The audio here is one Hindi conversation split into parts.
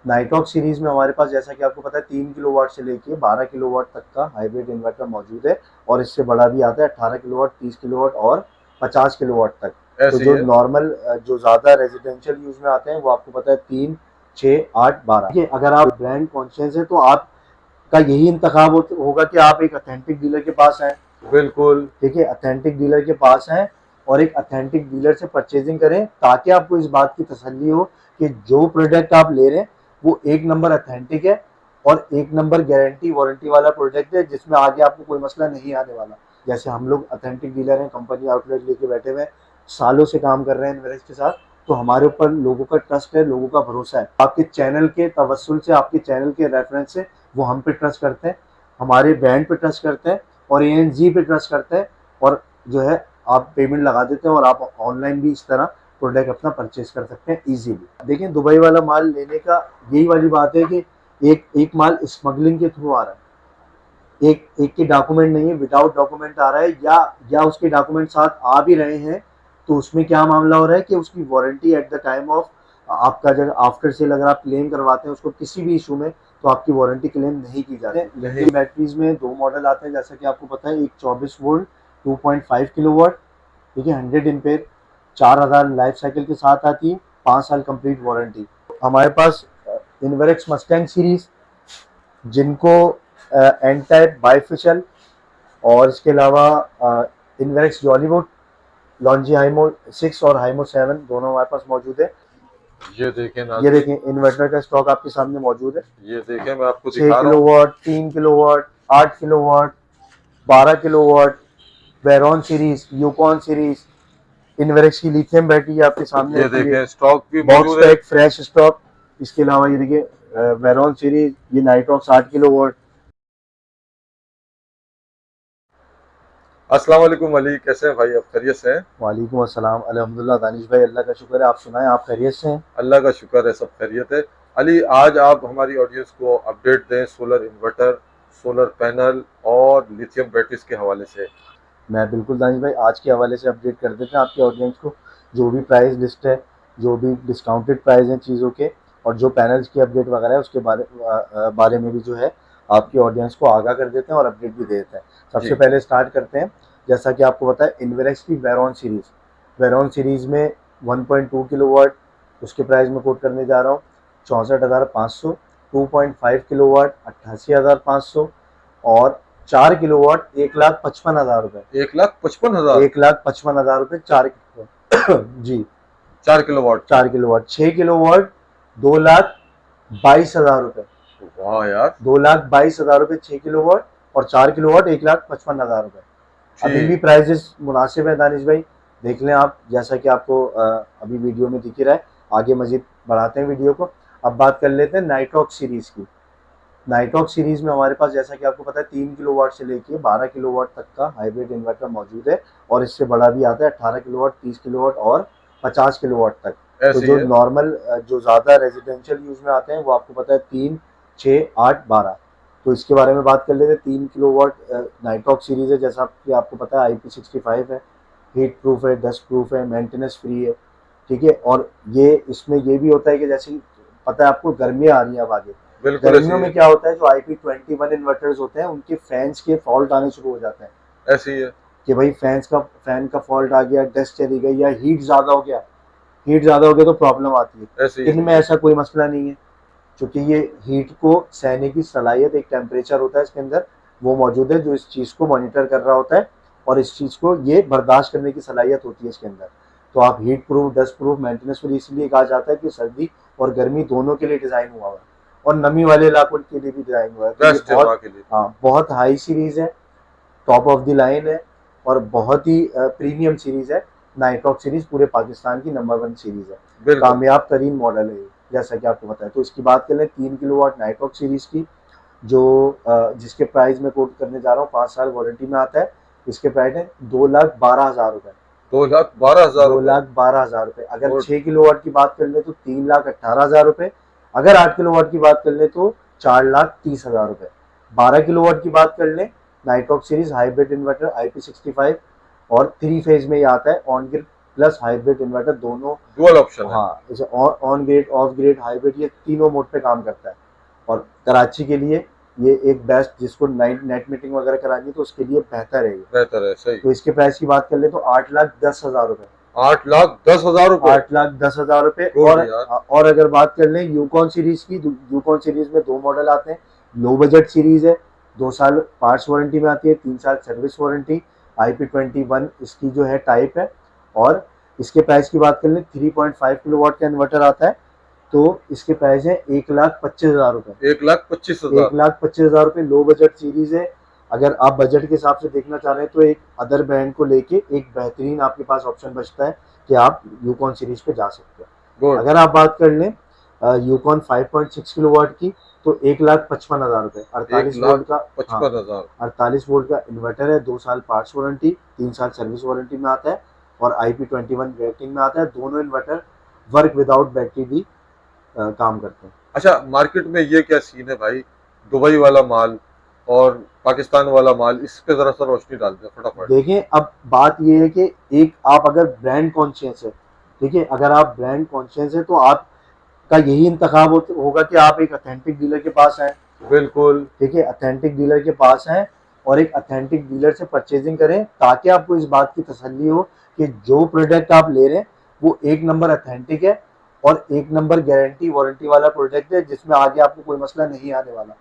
नाइटॉक्स सीरीज में हमारे पास जैसा कि आपको पता है 3 किलोवाट से लेके 12 किलोवाट तक का हाइब्रिड इन्वर्टर मौजूद है, और इससे बड़ा भी आता है 18 किलोवाट, 30 किलोवाट और 50 किलोवाट तक। तो ऐसे ही जो है। नॉर्मल जो ज्यादा रेजिडेंशियल यूज में आते हैं वो आपको पता है 3, 6, 8, 12। देखिए, अगर आप ब्रांड कॉन्शियस है तो आपका यही इंतखाब होगा कि आप एक अथेंटिक डीलर के पास आए। बिल्कुल। ठीक है, अथेंटिक डीलर के पास आए और एक अथेंटिक डीलर से परचेजिंग करें, ताकि आपको इस बात की तसल्ली हो कि जो प्रोडक्ट आप ले रहे हैं वो एक नंबर अथेंटिक है और एक नंबर गारंटी वारंटी वाला प्रोडक्ट है, जिसमें आगे आपको कोई मसला नहीं आने वाला। जैसे हम लोग अथेंटिक डीलर हैं, कंपनी आउटलेट लेके बैठे हुए हैं, सालों से काम कर रहे हैं इन्वेरेक्स के साथ, तो हमारे ऊपर लोगों का ट्रस्ट है, लोगों का भरोसा है। आपके चैनल के तवस्सुल से, आपके चैनल के रेफरेंस से वो हम पे ट्रस्ट करते हैं, हमारे ब्रांड पे ट्रस्ट करते हैं और एएनजी पे ट्रस्ट करते हैं, और जो है आप पेमेंट लगा देते हैं और आप ऑनलाइन भी इस तरह प्रोडक्ट अपना परचेज कर सकते हैं इजीली। देखिए, दुबई वाला माल लेने का यही वाली बात है कि एक एक माल स्मगलिंग के थ्रू आ रहा है, एक एक के डॉक्यूमेंट नहीं है, विदाउट डॉक्यूमेंट आ रहा है, या उसके डॉक्यूमेंट साथ आ भी रहे हैं, तो उसमें क्या मामला हो रहा है कि उसकी warranty at the time of आपका जब आफ्टर सेल अगर आप क्लेम करवाते हैं उसको किसी भी इशू में, तो आपकी वारंटी क्लेम नहीं की जाती। नहीं। लिथियम बैटरीज में दो मॉडल आते हैं, जैसा कि आपको पता है, एक 24 वोल्ट 2.5 किलोवाट, ठीक है, 100 एम्पेयर, 4000 लाइफ साइकिल के साथ आती है, 5 साल कंप्लीट वारंटी। हमारे पास इन्वेरेक्स मस्टैंग सीरीज, जिनको एन टाइप, बाइफिशल, और इसके अलावा इन्वेरेक्स जॉलीवुड, लॉन्जी हाइमो 6 और हाइमो 7 दोनों हमारे पास मौजूद है। ये देखें ये नाज़रीन, देखें, इन्वर्टर का स्टॉक आपके सामने मौजूद है। ये देखें, मैं आपको 6 दिखा रहा हूँ। Kilowatt 3 kilowatt, 8 kilowatt, 12 kilowatt, Veron series, Yukon series, Inverex की लिथियम बैटरी आपके सामने ये रखी है, देखें, स्टॉक भी बॉक्स मौजूद है। Pack fresh stock. इसके अलावा ये देखिए वेरॉन सीरीज, ये नाइट्रॉक्स 8 किलोवाट। अस्सलाम वालेकुम अली, कैसे हैं भाई, आप खैरियत से हैं? वालेकुम अस्सलाम, अल्हम्दुलिल्लाह दानिश भाई, अल्लाह का शुक्र है। आप सुनाएं, आप खैरियत से हैं? अल्लाह का शुक्र है, सब खैरियत है। अली, आज आप हमारी ऑडियंस को अपडेट दें सोलर इन्वर्टर, सोलर पैनल और लिथियम बैटरीज के हवाले से। मैं बिल्कुल दानिश भाई, आज के हवाले से अपडेट कर देते हैं आपके ऑडियंस को। जो भी प्राइस लिस्ट है, जो भी डिस्काउंटेड प्राइस हैं चीज़ों के, और जो पैनल्स की अपडेट वगैरह है उसके बारे में भी जो है आपकी ऑडियंस को आगाह कर देते हैं और अपडेट भी दे देते हैं। सबसे जी। पहले स्टार्ट करते हैं, जैसा कि आपको पता है, इन्वेरेक्स की वेरॉन सीरीज़। वेरॉन सीरीज़ में 1.2 किलोवाट, उसके प्राइस में कोट करने जा रहा हूँ 64,500, 2.5 किलोवाट 88,500, और 4 किलोवाट 1,55,000 रुपये। 1,55,000। 1,55,000 रुपये 4 किलोवाट जी, 4 किलोवाट की। 4 किलोवाट। 6 किलोवाट 2,22,000 रुपये। वाह यार। 2,22,000 रुपये 6 किलोवाट, और 4 किलोवाट 1,55,000 रुपये। अभी भी ठीक। प्राइजेस मुनासिब है दानिश भाई, देख लें आप, जैसा कि आपको अभी वीडियो में दिख ही रहा है। आगे मजीद बढ़ाते हैं वीडियो को। अब बात कर लेते हैं नाइट्रॉक्स सीरीज़ की। नाइट्रॉक्स सीरीज में हमारे पास जैसा कि आपको पता है 3 किलोवाट से लेके 12 किलोवाट तक का हाइब्रिड इन्वर्टर मौजूद है, और इससे बड़ा भी आता है 18 किलोवाट, 30 किलोवाट और 50 किलोवाट तक। तो ऐसे ही जो है। नॉर्मल जो ज़्यादा रेजिडेंशियल यूज में आते हैं वो आपको पता है 3, 6, 8, 12। तो इसके बारे में बात कर लेते हैं। 3 किलोवाट नाइट्रॉक्स सीरीज है, जैसा कि आपको पता है IP65 है, हीट प्रूफ है, डस्ट प्रूफ है, मेंटेनेंस फ्री है, ठीक है। और ये इसमें ये भी होता है कि जैसे पता है आपको, गर्मियाँ आ रही हैं अब आगे, बिल्कुल ऐसे गर्मियों ही में है। क्या होता है, जो IP21 इन्वर्टर्स होते हैं उनके फैंस के फॉल्ट आने शुरू हो जाते हैं, ऐसे ही है। कि भाई फैन का फॉल्ट आ गया, डस्ट चली गई, या हीट ज़्यादा हो गया। हीट ज़्यादा हो गया तो प्रॉब्लम आती है। ऐसे ही है। इनमें ऐसा कोई मसला नहीं है, क्योंकि ये हीट को सहने की सलाहियत, एक टेम्परेचर होता है इसके अंदर, वो मौजूद है जो इस चीज़ को मॉनिटर कर रहा होता है, और इस चीज़ को ये बर्दाश्त करने की सलाहियत होती है इसके अंदर। तो आप heat proof, dust proof, maintenance free इसलिए कहा जाता है कि सर्दी और गर्मी दोनों के लिए डिज़ाइन हुआ हुआ है, और नमी वाले इलाकों के लिए भी डिज़ाइन हुआ है। तो ये बेस्ट है बहुत, वहाँ के लिए। हाँ, बहुत हाई सीरीज़ है, टॉप ऑफ द लाइन है, और बहुत ही प्रीमियम सीरीज़ है। नाइट्रॉक्स सीरीज़ पूरे पाकिस्तान की नंबर 1 सीरीज़ है, बिल्कुल। कामयाब तरीन मॉडल है ये, जैसा कि आपको पता है। तो इसकी बात कर लें 3 किलोवाट नाइट्रॉक्स सीरीज़ की, जो जिसके प्राइस में कोट करने जा रहा हूँ, 5 साल वारंटी में आता है। इसके प्राइस है 2,12,000 रुपये। 2,12,000 रुपये। 2,12,000 रुपये। अगर और 6 किलोवाट की बात कर ले तो 3,18,000 रुपये। अगर 8 किलोवाट की बात कर ले तो 4,30,000 रुपये। 12 किलोवाट की बात कर ले, Nitrox series hybrid inverter IP65, और 3 फेज में ये आता है, on grid plus hybrid inverter दोनों। डुअल ऑप्शन है। हाँ, जैसे on grid, of grid, hybrid, ये तीनों मोड पे काम करता है। और कराची के लिए ये एक बेस्ट, जिसको नेट मीटिंग वगैरह करानी है तो उसके लिए बेहतर है ये। बेहतर है, सही। तो इसके प्राइस की बात कर ले तो 8,10,000 रुपए। 8,10,000 रुपए। 8,10,000 रुपए। गुड यार। और अगर बात कर लें यूकॉन सीरीज की, यूकॉन सीरीज में दो मॉडल आते हैं। लो बजट सीरीज है, 2 साल पार्ट्स वारंटी में आती है, 3 साल सर्विस वारंटी। IP21 इसकी जो है टाइप है। और इसके प्राइस की बात कर लें 3.5 किलोवाट का इन्वर्टर आता है, तो इसके प्राइस है 1,25,000 रुपए। 1,25,000। 1,25,000 रुपए लो बजट सीरीज है। अगर आप बजट के हिसाब से देखना चाह रहे हैं तो एक अदर ब्रांड को लेके एक बेहतरीन आपके पास ऑप्शन बचता है कि आप यूकॉन सीरीज पे जा सकते हैं। गुड। अगर आप बात कर लें यूकॉन 5.6 किलोवाट की, तो 1,55,000 रुपए। 48 वोल्ट का, 1,55,000। 48 वोल्ट का इन्वर्टर है, 2 साल पार्ट्स वारंटी, 3 साल सर्विस वारंटी में आता है और IP21 रेटिंग में आता है। दोनों इन्वर्टर वर्क विदाउट बैटरी भी काम करते हैं। अच्छा, मार्केट में ये क्या सीन है भाई, दुबई वाला माल और पाकिस्तान वाला माल, इस पे जरा सा रोशनी डाल दे फटाफट। देखें, अब बात ये है कि एक आप अगर ब्रांड कॉन्शियस है, देखिए अगर आप ब्रांड कॉन्शियस है तो आपका यही इंतखाब होगा कि आप एक ऑथेंटिक डीलर के पास आए। बिल्कुल। ठीक है, ऑथेंटिक डीलर के पास आए और एक ऑथेंटिक डीलर से परचेजिंग करें, ताकि आपको इस बात की तसल्ली हो कि जो प्रोडक्ट आप ले रहे हैं वो एक नंबर ऑथेंटिक है और एक नंबर गारंटी वारंटी वाला प्रोडक्ट है, जिसमें आगे आपको कोई मसला नहीं आने वाला।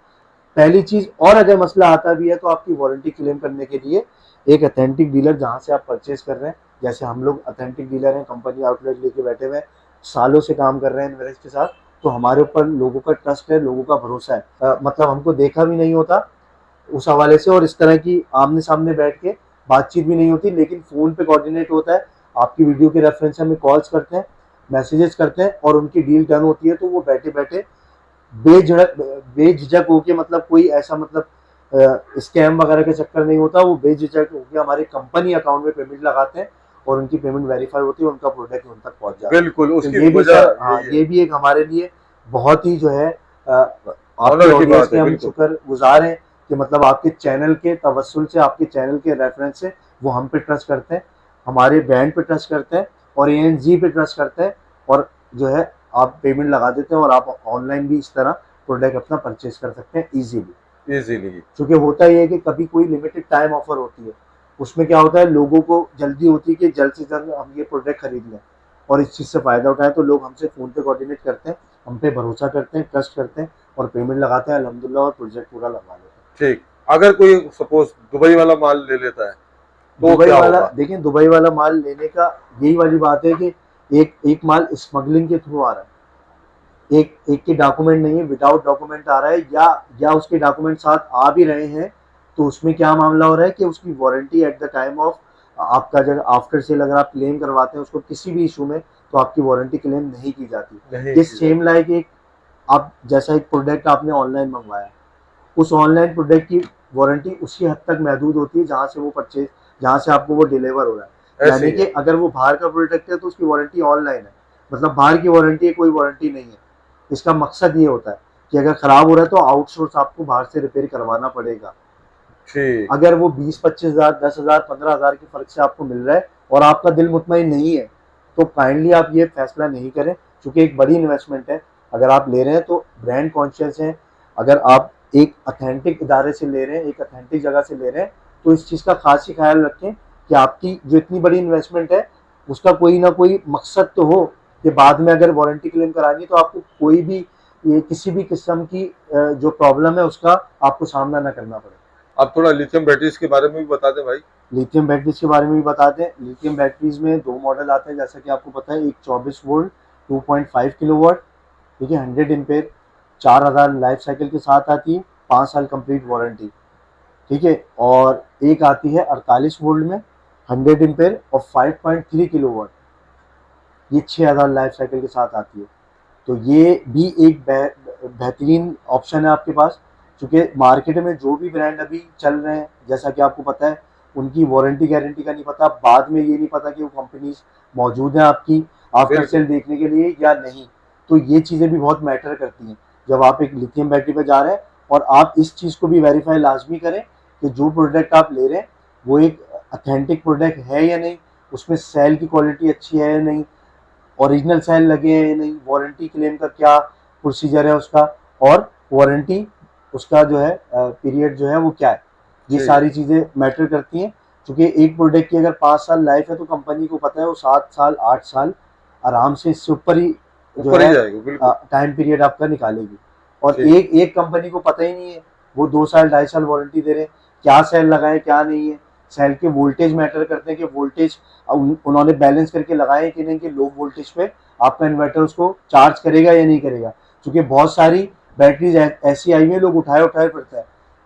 पहली चीज, और अगर मसला आता भी है तो आपकी वारंटी क्लेम करने के लिए एक ऑथेंटिक डीलर जहां से आप परचेज कर रहे हैं, जैसे हम लोग ऑथेंटिक डीलर हैं, कंपनी आउटलेट लेके बैठे हुए हैं, सालों से काम कर रहे हैं इन्वेस्ट के साथ, तो हमारे ऊपर लोगों का ट्रस्ट है, लोगों का भरोसा है। मतलब हमको देखा भी नहीं होता उस हवाले से, और इस तरह की आमने सामने बैठ के बातचीत भी नहीं होती, लेकिन फोन पे कोऑर्डिनेट होता है। आपकी वीडियो के रेफरेंस से हमें कॉल्स करते हैं, मैसेजेस करते हैं और उनकी डील डन होती है, तो वो बैठे बैठे बेझिझक होके, मतलब कोई ऐसा मतलब स्कैम वगैरह के चक्कर नहीं होता, वो बेझिझक होके हमारे कंपनी अकाउंट में पेमेंट लगाते हैं और उनकी पेमेंट वेरीफाई होती है, उनका प्रोडक्ट उन तक पहुंच जाता है। बिल्कुल, तो उसकी ये भी वजह सर, हाँ, यही है। ये भी एक हमारे लिए बहुत ही जो है आपके ऑनर की ऑडियंस बात के है, हम बिल्कुल। शुक्रगुजार हैं कि मतलब आपके चैनल के तवस्सुल से, आपके चैनल के रेफरेंस से वो हम पे ट्रस्ट करते हैं, हमारे ब्रांड पे ट्रस्ट करते हैं और ANG पे ट्रस्ट करते हैं, और जो है आप पेमेंट लगा देते हैं और आप ऑनलाइन भी इस तरह प्रोडक्ट अपना परचेज कर सकते हैं इजीली। इजीली। क्योंकि होता ही है कि कभी कोई लिमिटेड टाइम ऑफर होती है, उसमें क्या होता है, लोगों को जल्दी होती है कि जल्द से जल्द हम ये प्रोडक्ट खरीद लें और इस चीज़ से फ़ायदा उठाएं, तो लोग हमसे फ़ोन पे कोऑर्डिनेट करते हैं, हम पे भरोसा करते हैं, ट्रस्ट करते हैं और पेमेंट लगाते हैं अल्हम्दुलिल्लाह, और प्रोजेक्ट पूरा लगवा लेते हैं। ठीक। अगर कोई सपोज दुबई वाला माल ले लेता है तो दुबई क्या वाला, होगा? देखिए दुबई वाला माल लेने का यही वाली बात है कि एक एक माल स्मगलिंग के थ्रू आ रहा है, एक एक के डॉक्यूमेंट नहीं है, विदाउट डॉक्यूमेंट आ रहा है, या उसके डॉक्यूमेंट साथ आ भी रहे हैं, तो उसमें क्या मामला हो रहा है कि उसकी warranty at the time of आपका जब आफ्टर सेल अगर आप क्लेम करवाते हैं उसको किसी भी इशू में, तो आपकी वारंटी क्लेम नहीं की जाती। नहीं ये की सेम लाइक एक, आप जैसा एक प्रोडक्ट आपने ऑनलाइन मंगवाया, उस ऑनलाइन प्रोडक्ट की वारंटी उसी हद तक महदूद होती है जहां से वो परचेज, जहां से आपको वो डिलीवर हो रहा है। ऐसे यानी ही कि है। अगर वो बाहर का प्रोडक्ट है तो उसकी वारंटी ऑनलाइन है, मतलब बाहर की वारंटी है, कोई वारंटी नहीं है। इसका मकसद ये होता है कि अगर खराब हो रहा है तो आउटसोर्स आपको बाहर से रिपेयर करवाना पड़ेगा। ठीक। अगर वो 20-25 हज़ार, 10,000, 15,000 के फर्क से आपको मिल रहा है और आपका दिल मुतमईन नहीं है, तो काइंडली आप ये फैसला नहीं करें, क्योंकि एक बड़ी इन्वेस्टमेंट है। अगर आप ले रहे हैं तो ब्रांड कॉन्शियस हैं, अगर आप एक ऑथेंटिक इदारे से ले रहे हैं, एक ऑथेंटिक जगह से ले रहे हैं, तो इस चीज़ का खास ही ख्याल रखें कि आपकी जो इतनी बड़ी इन्वेस्टमेंट है उसका कोई ना कोई मकसद तो हो कि बाद में अगर वारंटी क्लेम करानी है तो आपको कोई भी ये किसी भी किस्म की जो प्रॉब्लम है उसका आपको सामना ना करना पड़े। अब थोड़ा लिथियम बैटरीज के बारे में भी बता दें भाई। लिथियम बैटरीज के बारे में भी बता दें। लिथियम बैटरीज में दो मॉडल आते हैं, जैसा कि आपको पता है, एक 24 वोल्ट 2.5 किलोवाट, ठीक है, 100 एम्पेयर, 4,000 लाइफ साइकिल के साथ आती है, 5 साल कंप्लीट वारंटी, ठीक है। और एक आती है 48 वोल्ट में 100 एम्पेयर और 5.3 किलोवाट, ये 6,000 लाइफ साइकिल के साथ आती है। तो ये भी एक बेहतरीन ऑप्शन है आपके पास, क्योंकि मार्केट में जो भी ब्रांड अभी चल रहे हैं, जैसा कि आपको पता है, उनकी वारंटी गारंटी का नहीं पता, बाद में ये नहीं पता कि वो कंपनीज मौजूद हैं आपकी आफ्टर सेल देखने के लिए या नहीं। तो ये चीज़ें भी बहुत मैटर करती हैं जब आप एक लिथियम बैटरी पर जा रहे हैं। और आप इस चीज़ को भी वेरीफाई लाजमी करें कि जो प्रोडक्ट आप ले रहे हैं वो एक ऑथेंटिक प्रोडक्ट है या नहीं, उसमें सेल की क्वालिटी अच्छी है या नहीं, ओरिजिनल सेल लगे हैं या नहीं, वारंटी क्लेम का क्या प्रोसीजर है उसका, और वारंटी उसका जो है पीरियड जो है वो क्या है, ये ठीक, सारी चीज़ें मैटर करती हैं। क्योंकि एक प्रोडक्ट की अगर 5 साल लाइफ है तो कंपनी को पता है वो 7 साल 8 साल आराम से इससे ऊपर ही जो ऊपर ही है जाएगा बिल्कुल। टाइम पीरियड आपका निकालेगी। और ठीक, एक एक कंपनी को पता ही नहीं है, वो 2 साल 2.5 साल वारंटी दे रहे हैं, क्या सेल लगाए क्या नहीं है। सेल के वोल्टेज मैटर करते हैं कि वोल्टेज उन्होंने बैलेंस करके लगाए कि नहीं, कि लो वोल्टेज पे आपका इन्वर्टर उसको चार्ज करेगा या नहीं करेगा। क्योंकि बहुत सारी बैटरीज ऐसी आई हुई है, लोग उठाए उठाए पड़ता है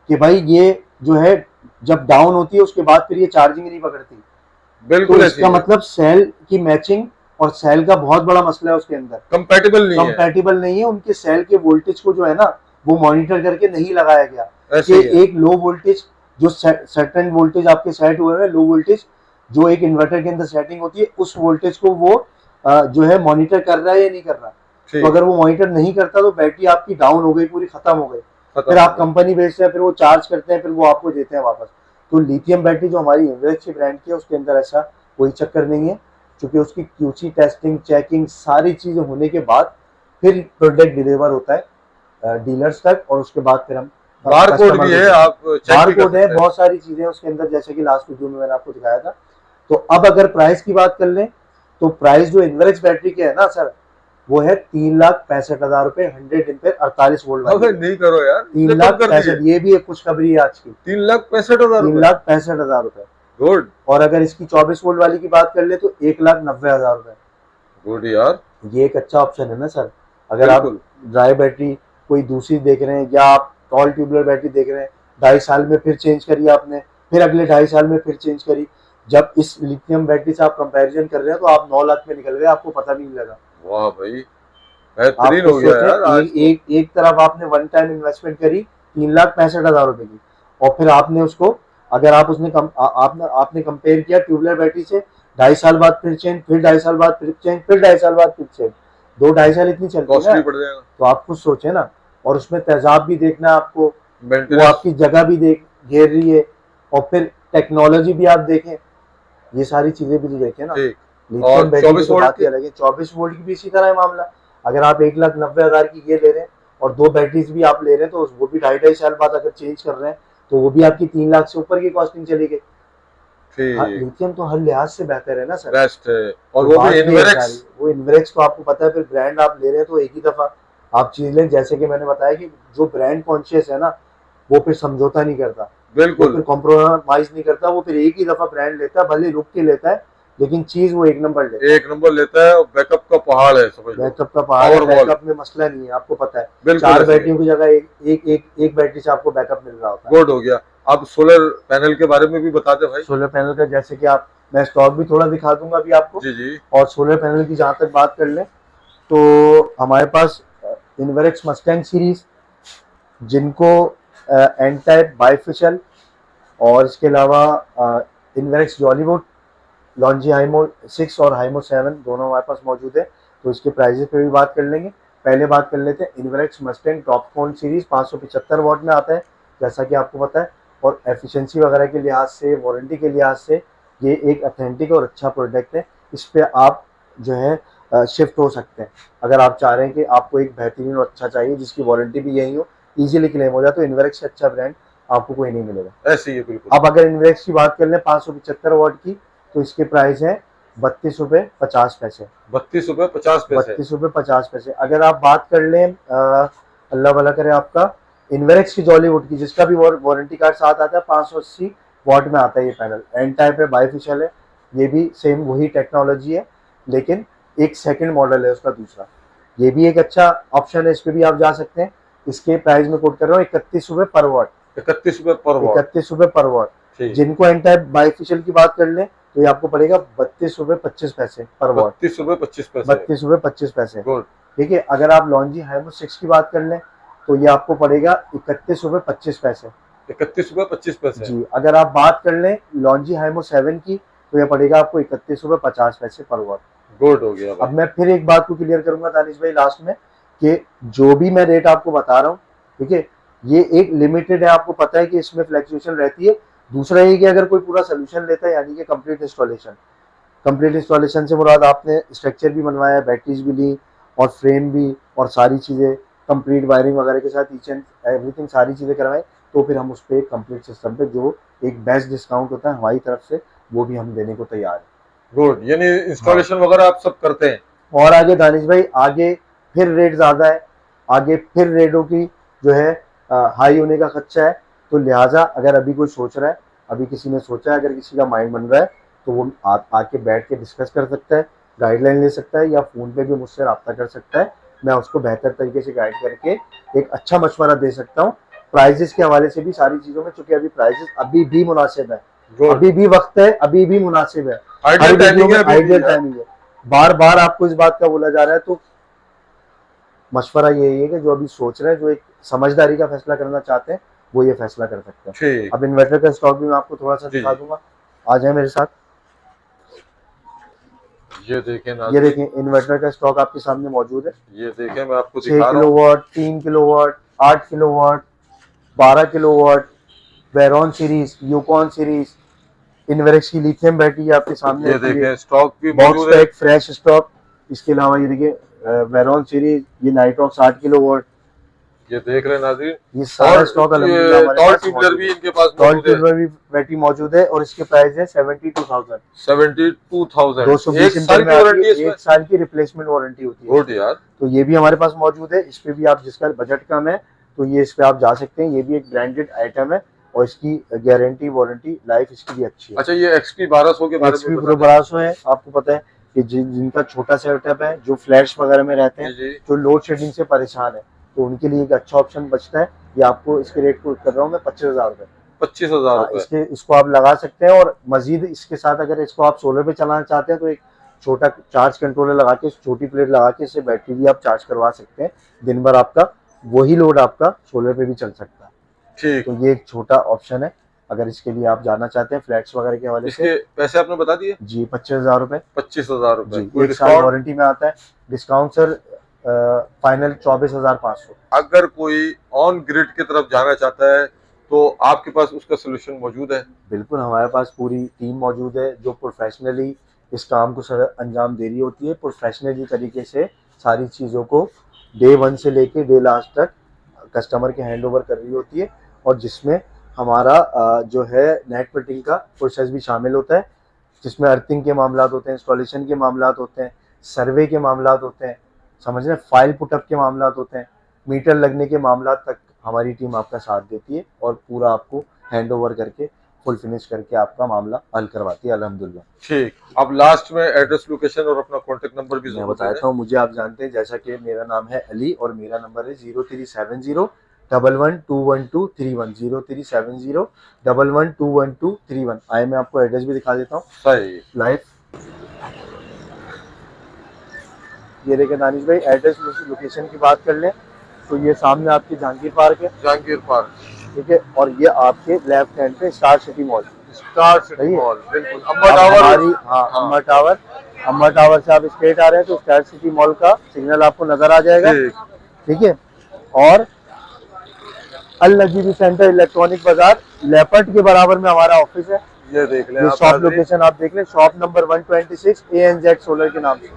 कि भाई ये जो है जब डाउन होती है उसके बाद फिर ये चार्जिंग नहीं पकड़ती। तो बिल्कुल ऐसी इसका है, मतलब सेल की मैचिंग और सेल का बहुत बड़ा मसला है उसके अंदर, कंपैटिबल नहीं है, कंपैटिबल नहीं है। उनके सेल के वोल्टेज को जो है ना वो मॉनिटर करके नहीं लगाया गया ऐसे कि ही है। एक लो वोल्टेज जो सर्टेन वोल्टेज आपके सेट हुए हैं, लो वोल्टेज जो एक इन्वर्टर के अंदर सेटिंग होती है, उस वोल्टेज को वो जो है मॉनिटर कर रहा है या नहीं कर रहा। तो ठीक, अगर वो मॉनिटर नहीं करता तो बैटरी आपकी डाउन हो गई, पूरी खत्म हो गई। खत्म फिर हो आप गया। कंपनी भेजते हैं, फिर वो चार्ज करते हैं, फिर वो आपको देते हैं वापस। तो लिथियम बैटरी जो हमारी एवरेज की ब्रांड की है उसके अंदर ऐसा कोई चक्कर नहीं है, क्योंकि उसकी क्यूसी टेस्टिंग चेकिंग सारी चीज़ें होने के बाद फिर प्रोडक्ट डिलीवर होता है डीलर्स तक, और उसके बाद फिर हम बार कोड कस्टमर भी को है, देते हैं। आप चेक बार भी कर कोड है, सकते हैं। बहुत सारी चीज़ें उसके अंदर, जैसे कि लास्ट वीडियो में मैंने आपको दिखाया था। तो अब अगर प्राइस की बात कर लें तो प्राइस जो इन्वेक्स बैटरी के है ना सर, वो है 3,65,000 रुपए 100 एम्पेयर 48 वोल्ट वाली अबे है। नहीं करो यार, तीन इतने कम लाख कर दिए। पैंसठ ये भी एक खुशखबरी है आज की। 3,65,000 रुपए। 3,65,000 रुपए। गुड, और अगर इसकी 24 वोल्ट वाली की बात कर ले तो 1,90,000 रुपए। गुड यार, ये एक अच्छा ऑप्शन है ना सर। अगर आप बिल्कुल। ड्राई बैटरी कोई दूसरी देख रहे हैं, या आप टॉल ट्यूबुलर बैटरी देख रहे हैं, 2.5 साल में फिर चेंज करी आपने, फिर अगले 2.5 साल में फिर चेंज करी, जब इस लिथियम बैटरी से आप कंपैरिजन कर रहे हैं तो आप 9 लाख में निकल गए, आपको पता भी नहीं लगा। वाह भाई, बेहतरीन आपको हो गया सोचे यार आज एक तो। एक एक तरफ आपने वन टाइम इन्वेस्टमेंट करी 3,65,000 रुपए की, और फिर आपने उसको, अगर आप उसने आपने कंपेयर किया ट्यूबुलर बैटरी से, 2.5 साल बाद फिर चेंज, फिर 2.5 साल बाद फिर चेंज, फिर 2.5 साल बाद फिर चेंज, 2-2.5 साल इतनी चलती ना। कॉस्टली पड़ जाएगा। तो आप खुद सोचे ना। और उसमें तेजाब भी देखना है आपको, वो मेंटेनेंस। आपकी जगह भी देख घेर रही है, और फिर टेक्नोलॉजी भी आप देखें, ये सारी चीजें भी तो देखें ना। ठीक। लिथियम और बैटरी की 24 तो वोल्ट बात ही की। अलग है। 24 वोल्ट की भी इसी तरह है मामला। अगर आप 1,90,000 की ये ले रहे हैं और 2 बैटरीज भी आप ले रहे हैं, तो वो भी 2.5-2.5 साल बाद अगर चेंज कर रहे हैं तो वो भी आपकी 3 लाख से ऊपर की कॉस्टिंग चली गई। हाँ, ठीक, लिथियम तो हर लिहाज से बेहतर है ना सर। बेस्ट है। और तो वो भी बात ये है इनवेरेक्स। सारी, वो इन्वेरेक्स तो आपको पता है, फिर ब्रांड आप ले रहे हैं तो एक ही दफा आप चीज लें। जैसे कि मैंने बताया कि जो ब्रांड कॉन्शियस है ना, वो फिर समझौता नहीं करता, वो बिल्कुल। फिर कॉम्प्रोमाइज नहीं करता, वो फिर एक ही दफा ब्रांड लेता है, भले रुक के लेता है, लेकिन चीज वो एक नंबर लेता है। एक नंबर लेता है, और बैकअप का पहाड़ है, समझ लो। बैकअप का पहाड़ है, पावर वॉल। बैकअप में मसला नहीं है, आपको पता है। बिल्कुल 4 ऐसे ही है। बैटरियों की जगह एक बैटरी से आपको बैकअप मिल रहा होता है। गुड हो गया। अब सोलर पैनल के बारे में भी बता दे भाई। सोलर पैनल का जैसे कि आप, मैं स्टॉक भी थोड़ा दिखा दूंगा अभी आपको। जी जी। और सोलर पैनल की जहाँ तक बात कर लें तो हमारे पास इन्वेरेक्स मस्टैंग सीरीज, जिनको एन टाइप बाइफिशल, और इसके अलावा इन्वेरेक्स जॉलीवुड, लॉन्जी हाइमो 6 और हाइमो 7 दोनों हमारे पास मौजूद है। तो इसके प्राइजेस पे भी बात कर लेंगे। पहले बात कर लेते हैं Inverex Mustang Topcon series, 575 what में आता है, जैसा कि आपको पता है। और एफिशिएंसी वगैरह के लिहाज से, वारंटी के लिहाज से ये एक अथेंटिक और अच्छा प्रोडक्ट है। इस पे आप जो है शिफ्ट हो सकते हैं। अगर आप चाह रहे हैं कि आपको एक बेहतरीन और अच्छा चाहिए जिसकी वारंटी भी यही हो, इजीली क्लेम हो जाए, तो इन्वेरेक्स से अच्छा ब्रांड आपको कोई नहीं मिलेगा। ऐसे ही है बिल्कुल। अब अगर इन्वेक्स की बात कर लें 575 वॉट की, तो इसके प्राइस है 32 रुपये 50 पैसे। 32 रुपए 50 पैसे। 32 रुपये 50 पैसे। अगर आप बात कर लें अल्लाह भला करे आपका इन्वेक्स की जॉलीवुड की, जिसका भी वारंटी कार्ड साथ आता है, 580 वॉट में आता है ये पैनल। एन टाइप है, बाइफिशल है, ये भी सेम वही टेक्नोलॉजी है, लेकिन एक सेकंड मॉडल है उसका दूसरा। ये भी एक अच्छा ऑप्शन है, इस पे भी आप जा सकते हैं। इसके प्राइस में कोट कर रहा हूँ 31 रुपये पर वॉट। 31 रुपए पर वॉट। 31 रुपये पर वॉट। ठीक। जिनको एन टाइप बाइफिशल की बात कर लें तो ये आपको पड़ेगा 32 रुपये 25 पैसे पर वॉट। 32 रुपए 25 पैसे। 32 रुपये 25 पैसे। गुड। ठीक है। अगर आप लॉन्जी हाइमो 6 की बात कर लें तो ये आपको पड़ेगा 31 रुपये 25 पैसे। 31 रुपए 25 पैसे। जी। अगर आप बात कर लें लॉन्जी हाइमो 7 की तो ये पड़ेगा आपको 31 रुपये 50 पैसे पर वॉट। गुड हो गया अब भाई। मैं फिर एक बात को क्लियर करूंगा दानिश भाई लास्ट में, कि जो भी मैं रेट आपको बता रहा हूँ, ठीक है, ये एक लिमिटेड है। आपको पता है कि इसमें फ्लैक्चुएशन रहती है। दूसरा ये कि अगर कोई पूरा सोल्यूशन लेता है, यानी कि कंप्लीट इंस्टॉलेशन, कंप्लीट इंस्टॉलेशन से मुराद आपने स्ट्रक्चर भी बनवाया, बैटरीज भी ली और फ्रेम भी और सारी चीज़ें कंप्लीट वायरिंग वगैरह के साथ ईच एंड एवरीथिंग सारी चीज़ें करवाएं, तो फिर हम उस पर कंप्लीट सिस्टम पे जो एक बेस्ट डिस्काउंट होता है हमारी तरफ से वो भी हम देने को तैयार हैं। गुड, यानी इंस्टॉलेशन वगैरह आप सब करते हैं। और आगे दानिश भाई, आगे फिर रेट ज़्यादा है, आगे फिर रेटों की जो है हाई होने का खर्चा है, तो लिहाजा अगर अभी कोई सोच रहा है, अभी किसी ने सोचा है, अगर किसी का माइंड बन रहा है तो वो आके बैठ के डिस्कस कर सकता है, गाइडलाइन ले सकता है, या फ़ोन पे भी मुझसे रब्ता कर सकता है। मैं उसको बेहतर तरीके से गाइड करके एक अच्छा मशवरा दे सकता हूँ। प्राइजेस के हवाले से भी सारी चीज़ों में, चूँकि अभी प्राइजेस अभी भी मुनासिब है, अभी भी वक्त है, अभी भी मुनासिब है, आइडियल टाइमिंग है, आइडियल टाइमिंग है। बार बार आपको इस बात का बोला जा रहा है, तो मशवरा यही है कि जो अभी सोच रहे हैं, जो एक समझदारी का फैसला करना चाहते हैं, वो ये फैसला कर सकते हैं। अब इन्वर्टर का स्टॉक भी मैं आपको थोड़ा सा दिखा दूंगा, आ जाए मेरे साथ। ये देखें ना, ये देखें इन्वर्टर का स्टॉक आपके सामने मौजूद है। ये देखें, मैं आपको 6 kilowatt, 3 kilowatt, 8 kilowatt, 12 kilowatt, Veron series, Yukon series, Inverex की लिथियम बैटरी आपके सामने। ये देखें स्टॉक भी मौजूद है, फ्रेश स्टॉक। इसके अलावा ये देखिए वेरॉन सीरीज, ये नाइट्रॉक्स 8 किलोवाट, ये देख रहे हैं नाज़रीन, ये सारा स्टॉक अल्हम्दुलिल्लाह हमारे पास ट्यूबलर भी इनके पास बैटरी मौजूद है, और इसके प्राइस है 72,000। 72,000, 220 साल की वारंटी है, 1 साल की रिप्लेसमेंट वारंटी होती है। गुड यार, तो ये भी हमारे पास मौजूद है। इस पे भी आप, जिसका बजट कम है तो ये इस पे आप जा सकते हैं। ये भी एक ब्रांडेड आइटम है और इसकी गारंटी वारंटी लाइफ इसकी भी अच्छी है। अच्छा, ये XP 1200 के बारे में XP Pro 1200 है, आपको पता है कि जिनका छोटा सेटअप है, जो फ्लैट्स वगैरह में रहते हैं, जो लोड शेडिंग से परेशान है, तो उनके लिए एक अच्छा ऑप्शन बचता है। ये आपको इसके रेट को कर रहा हूँ मैं 25,000 रुपए। 25,000 रुपए इसको आप लगा सकते हैं। और मजीद इसके साथ अगर इसको आप सोलर पे चलाना चाहते हैं तो एक छोटा चार्ज कंट्रोलर लगा के, छोटी प्लेट लगा के, इससे बैटरी भी आप चार्ज करवा सकते हैं। दिन भर आपका वही लोड आपका सोलर पे भी चल सकता है। ठीक, तो ये एक छोटा ऑप्शन है अगर इसके लिए आप जाना चाहते हैं फ्लैट्स वगैरह के हवाले से। इसके पैसे आपने बता दिए जी, 25,000 रुपए। 25,000 रुपए, 1 साल वारंटी में आता है। Discount sir final 24,500। अगर कोई ऑन ग्रिड की तरफ जाना चाहता है तो आपके पास उसका सोल्यूशन मौजूद है? बिल्कुल, हमारे पास पूरी टीम मौजूद है जो प्रोफेशनली इस काम को सर अंजाम दे रही होती है। प्रोफेशनली तरीके से सारी चीज़ों को डे 1 से लेके डे लास्ट तक कस्टमर के हैंड ओवर कर रही होती है, और जिसमें हमारा जो है नेट फिटिंग का प्रोसेस भी शामिल होता है, जिसमें अर्थिंग के मामलात होते हैं, इंस्टॉलेशन के मामलात होते हैं, सर्वे के मामलात होते हैं, समझ रहे हैं, फाइल पुटअप के मामलात होते हैं, मीटर लगने के मामलात तक हमारी टीम आपका साथ देती है और पूरा आपको हैंड ओवर करके फुल फिनिश करके आपका मामला हल करवाती है अल्हम्दुलिल्लाह। ठीक, अब लास्ट में एड्रेस, लोकेशन और अपना कॉन्टेक्ट नंबर भी मैं बताता हूँ। मुझे आप जानते हैं, जैसा कि मेरा नाम है अली और मेरा नंबर है 037011212310, 0370112123 आए। मैं आपको एड्रेस भी दिखा देता हूँ सही लाइव। ये देखिए दानिश भाई, एड्रेस लोकेशन की बात कर लें तो ये सामने आपकी जहांगीर पार्क है, जहांगीर पार्क, ठीक है, और ये आपके लेफ्ट हैंड पे star city mall, star city mall, बिल्कुल अम्बर टावर। अम्बर टावर से आप स्ट्रेट आ रहे हैं तो स्टार सिटी मॉल का सिग्नल आपको नजर आ जाएगा, ठीक है। और अल नजीबी सेंटर इलेक्ट्रॉनिक बाजार लेपर्ड के बराबर में हमारा ऑफिस है। ये देख लें, शॉप लोकेशन आप देख लें, शॉप नंबर 126 ANZ सोलर के नाम से।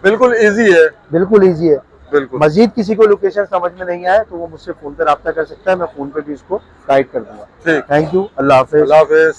बिल्कुल इजी है, बिल्कुल इजी है, बिल्कुल। मजीद किसी को लोकेशन समझ में नहीं आए तो वो मुझसे फोन पे रब्ता कर सकता है, मैं फोन पे भी उसको गाइड कर दूंगा। ठीक, thank you, Allah Hafiz. Allah Hafiz.